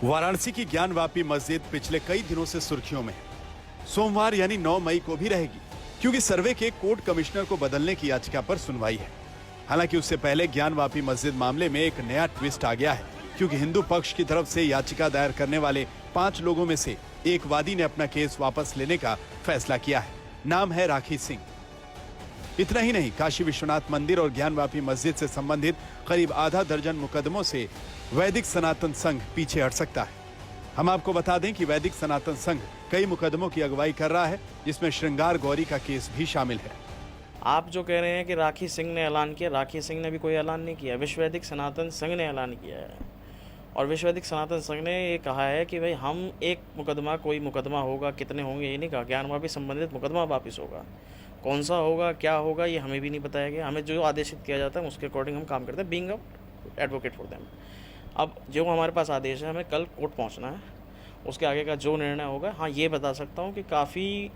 वाराणसी की ज्ञानवापी मस्जिद पिछले कई दिनों से सुर्खियों में है। सोमवार यानी 9 मई को भी रहेगी, क्योंकि सर्वे के कोर्ट कमिश्नर को बदलने की याचिका पर सुनवाई है। हालांकि उससे पहले ज्ञानवापी मस्जिद मामले में एक नया ट्विस्ट आ गया है, क्योंकि हिंदू पक्ष की तरफ से याचिका दायर करने वाले 5 लोगों में से एक वादी ने अपना केस वापस लेने का फैसला किया है। नाम है राखी सिंह। इतना ही नहीं, काशी विश्वनाथ मंदिर और ज्ञानवापी मस्जिद से संबंधित करीब आधा दर्जन मुकदमों से वैदिक सनातन संघ पीछे हट सकता है। हम आपको बता दें कि वैदिक सनातन संघ कई मुकदमों की अगुवाई कर रहा है, जिसमें श्रृंगार गौरी का केस भी शामिल है। आप जो कह रहे हैं कि राखी सिंह ने ऐलान किया, राखी सिंह ने भी कोई ऐलान नहीं किया। विश्व वैदिक सनातन संघ ने ऐलान किया है, और विश्व वैदिक सनातन संघ ने ये कहा है कि भाई हम एक मुकदमा, कोई मुकदमा होगा, कितने होंगे ये नहीं कहा। ज्ञानवापी संबंधित मुकदमा वापस होगा, कौन सा होगा, क्या होगा, ये हमें भी नहीं बताया गया। हमें जो आदेशित किया जाता है उसके अकॉर्डिंग हम काम करते हैं, बीइंग एडवोकेट फॉर देम। अब जो हमारे पास आदेश है, हमें कल कोर्ट पहुंचना है, उसके आगे का जो निर्णय होगा। हाँ, ये बता सकता हूँ कि काफ़ी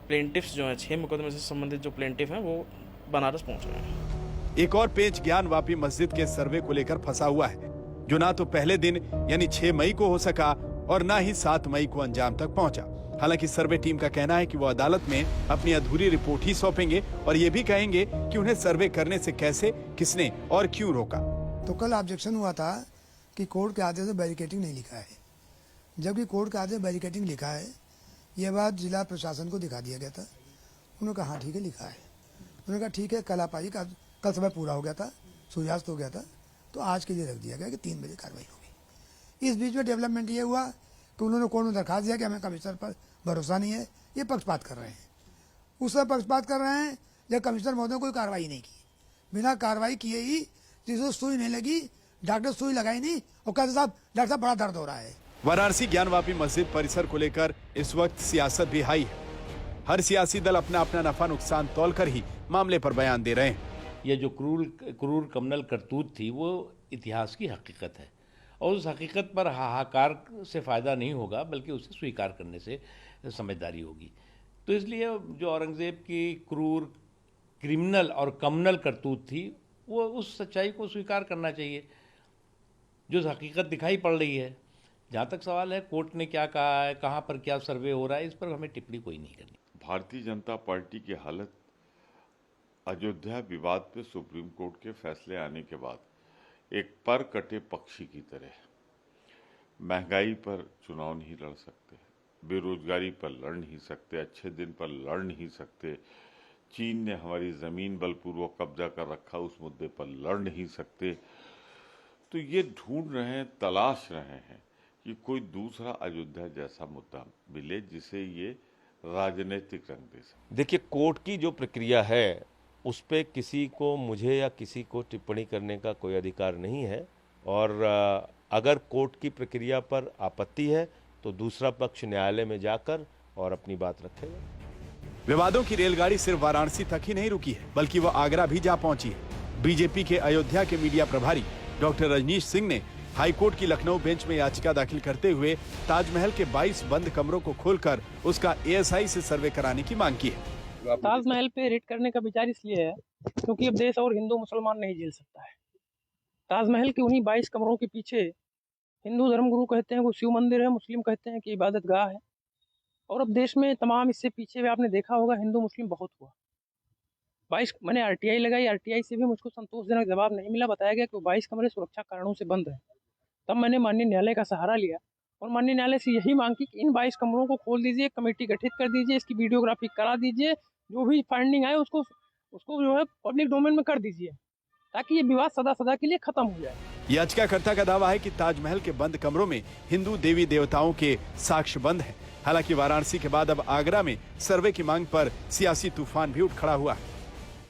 प्लेंटिफ्स जो हैं, 6 मुकदमे से संबंधित जो प्लेंटिफ हैं, वो बनारस पहुँच रहे हैं। एक और पेच ज्ञानवापी मस्जिद के सर्वे को लेकर फंसा हुआ है, जो ना तो पहले दिन यानी 6 मई को हो सका और ना ही 7 मई को अंजाम तक पहुंचा। हालांकि सर्वे टीम का कहना है कि वो अदालत में अपनी अधूरी रिपोर्ट ही सौंपेंगे और ये भी कहेंगे कि उन्हें सर्वे करने से कैसे, किसने और क्यों रोका। तो कल ऑब्जेक्शन हुआ था कि कोर्ट के आदेश में बैरिकेटिंग नहीं लिखा है, जबकि कोर्ट के आदेश में बैरिकेटिंग लिखा है। यह बात जिला प्रशासन को दिखा दिया गया था। उन्होंने कहा हाँ ठीक है, लिखा है। उन्होंने कहा ठीक है, कल आप आइए। कल समय पूरा हो गया था, सूर्यास्त हो गया था, तो आज के लिए रख दिया गया कि 3 बजे कार्रवाई होगी। इस बीच में डेवलपमेंट ये हुआ कि उन्होंने कोर्ट में दरखास्त दिया कि हमें कमिश्नर पर भरोसा नहीं है, ये पक्षपात कर रहे हैं। उस समय पक्षपात कर रहे हैं जब कमिश्नर महोदय ने कोई कार्रवाई नहीं की। बिना कार्रवाई किए ही जिसको सुई नहीं लगी, डॉक्टर सुई लगाई नहीं और कहते साहब डॉक्टर साहब बड़ा दर्द हो रहा है। वाराणसी ज्ञानवापी मस्जिद परिसर को लेकर इस वक्त सियासत भी हाई है। हर सियासी दल अपना अपना नफा नुकसान तौलकर ही मामले पर बयान दे रहे हैं। ये जो क्रूर कमनल करतूत थी, वो इतिहास की हकीकत है, और उस हकीकत पर हाहाकार से फ़ायदा नहीं होगा, बल्कि उसे स्वीकार करने से समझदारी होगी। तो इसलिए जो औरंगज़ेब की क्रूर, क्रिमिनल और कमनल करतूत थी, वो उस सच्चाई को स्वीकार करना चाहिए जो हकीकत दिखाई पड़ रही है। जहाँ तक सवाल है कोर्ट ने क्या कहा है, कहाँ पर क्या सर्वे हो रहा है, इस पर हमें टिप्पणी कोई नहीं करनी। भारतीय जनता पार्टी की हालत अयोध्या विवाद पे सुप्रीम कोर्ट के फैसले आने के बाद एक पर कटे पक्षी की तरह। महंगाई पर चुनाव नहीं लड़ सकते, बेरोजगारी पर लड़ नहीं सकते, अच्छे दिन पर लड़ नहीं सकते, चीन ने हमारी जमीन बलपूर्वक कब्जा कर रखा, उस मुद्दे पर लड़ नहीं सकते। तो ये ढूंढ रहे हैं, तलाश रहे हैं कि कोई दूसरा अयोध्या जैसा मुद्दा मिले जिसे ये राजनीतिक रंग दे सके। देखिए, कोर्ट की जो प्रक्रिया है उस पे किसी को, मुझे या किसी को टिप्पणी करने का कोई अधिकार नहीं है, और अगर कोर्ट की प्रक्रिया पर आपत्ति है तो दूसरा पक्ष न्यायालय में जाकर और अपनी बात रखेगा। विवादों की रेलगाड़ी सिर्फ वाराणसी तक ही नहीं रुकी है, बल्कि वो आगरा भी जा पहुंची है। बीजेपी के अयोध्या के मीडिया प्रभारी डॉक्टर रजनीश सिंह ने हाईकोर्ट की लखनऊ बेंच में याचिका दाखिल करते हुए ताजमहल के 22 बंद कमरों को खोलकर उसका एएसआई से सर्वे कराने की मांग की है। ताजमहल पे रेड करने का विचार इसलिए है क्योंकि अब देश और हिंदू मुसलमान नहीं झेल सकता है। ताजमहल के उन्हीं 22 कमरों के पीछे हिंदू धर्मगुरु कहते हैं वो शिव मंदिर है, मुस्लिम कहते हैं कि इबादत गाह है। और अब देश में तमाम, इससे पीछे भी आपने देखा होगा, हिंदू मुस्लिम बहुत हुआ। 22 मैंने आरटीआई लगाई, आरटीआई से भी मुझको संतोषजनक जवाब नहीं मिला। बताया गया कि 22 कमरे सुरक्षा कारणों से बंद है। तब मैंने माननीय न्यायालय का सहारा लिया और माननीय न्यायालय से यही मांग की कि इन 22 कमरों को खोल दीजिए, कमेटी गठित कर दीजिए, इसकी वीडियोग्राफी करा दीजिए, जो भी फाइंडिंग आए उसको जो है पब्लिक डोमेन में कर दीजिए, ताकि ये विवाद सदा सदा के लिए खत्म हो जाए। याचिकाकर्ता का दावा है कि ताजमहल के बंद कमरों में हिंदू देवी देवताओं के साक्ष्य बंद हैं। हालांकि वाराणसी के बाद अब आगरा में सर्वे की मांग पर सियासी तूफान भी उठ खड़ा हुआ है।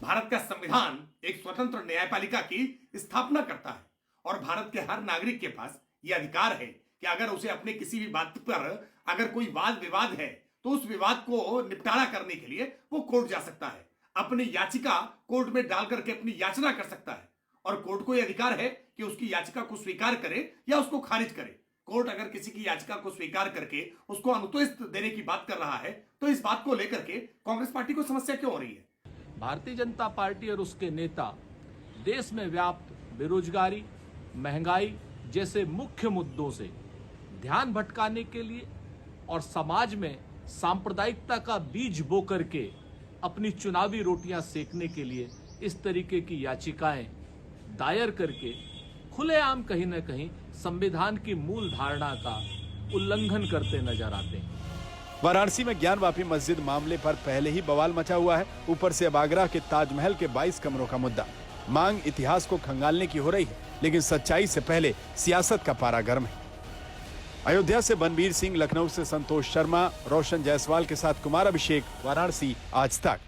भारत का संविधान एक स्वतंत्र न्यायपालिका की स्थापना करता है और भारत के हर नागरिक के पास यह अधिकार है कि अगर उसे अपने किसी भी बात पर अगर कोई वाद विवाद है तो उस विवाद को निपटारा करने के लिए वो कोर्ट जा सकता है, अपनी याचिका कोर्ट में डाल करके अपनी याचना कर सकता है, और कोर्ट को यह अधिकार है कि उसकी याचिका को स्वीकार करे या उसको खारिज करे। कोर्ट अगर किसी की याचिका को स्वीकार करके उसको अनुत्तरित देने की बात कर रहा है तो इस बात को लेकर के कांग्रेस पार्टी को समस्या क्यों हो रही है? भारतीय जनता पार्टी और उसके नेता देश में व्याप्त बेरोजगारी, महंगाई जैसे मुख्य मुद्दों से ध्यान भटकाने के लिए और समाज में सांप्रदायिकता का बीज बो करके अपनी चुनावी रोटियां सेकने के लिए इस तरीके की याचिकाएं दायर करके खुलेआम कहीं न कहीं संविधान की मूल धारणा का उल्लंघन करते नजर आते हैं। वाराणसी में ज्ञानवापी मस्जिद मामले पर पहले ही बवाल मचा हुआ है। ऊपर से अब आगरा के ताजमहल के 22 कमरों का मुद्दा। मांग इतिहास को खंगालने की हो रही है, लेकिन सच्चाई से पहले सियासत का पारा गर्म है। अयोध्या से बनबीर सिंह, लखनऊ से संतोष शर्मा, रोशन जायसवाल के साथ कुमार अभिषेक, वाराणसी, आज तक।